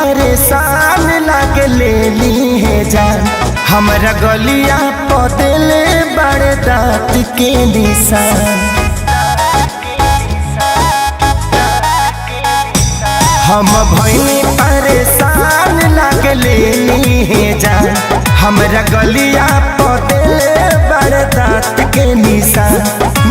परेशान लागे लेली है जान। हमरा गलिया पदेले बड़े दांत के निशान। हम भइनी परेशान लागे लेली है जान। हमरा गलिया पदेले बड़े दांत के निशान।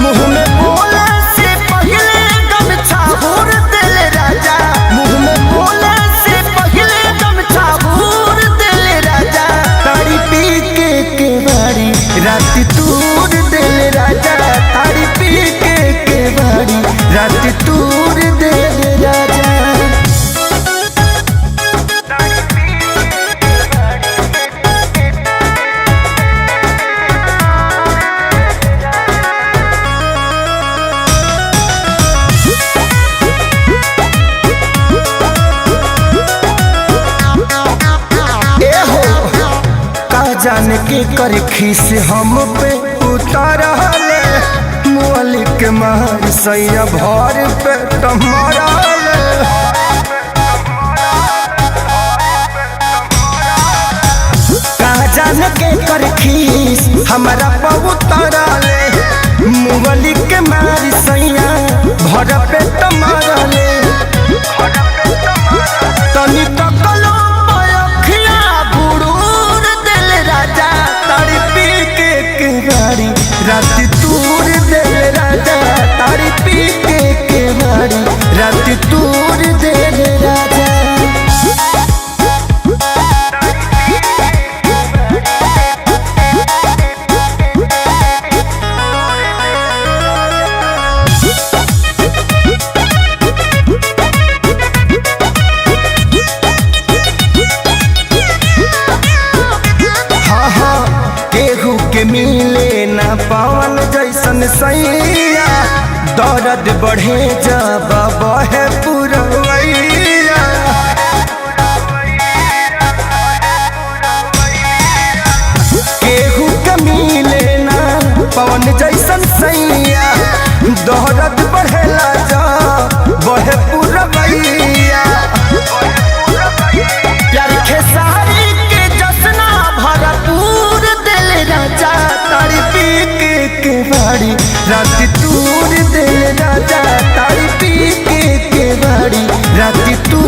मुँह में बोले से पहले गमछा हुर देले राजा। मुँह में बोले से पहले गमछा हुर देले राजा। ताड़ी पी के बारी रात तूर देले राजा। ताड़ी पी के बारी रात तूर देले राजा। जाने के कर खीस हम पे उतारले। मोली के मार सैया भर पे टमारले। कहा जाने के कर खीस हमारा पे उतारले। मोली के मार सैया भर पे टमारले। तनी तकलो रात तूर देले राजा। ताड़ी पी के बारी रात तूर देले राजा। केहू के मिले ना पावन जैसन सैया। दर्द बढ़े जब बहे पुरवैया। केहू के मिले ना पावन जैसन सैया। दर्द बढ़ेला जब बहे पुरवैया। प्यार खेसारी के जसना भरपूर देले राजा। ताड़ी पी के बारी रात तूर देले राजा। ताड़ी पी के बारी रात तूर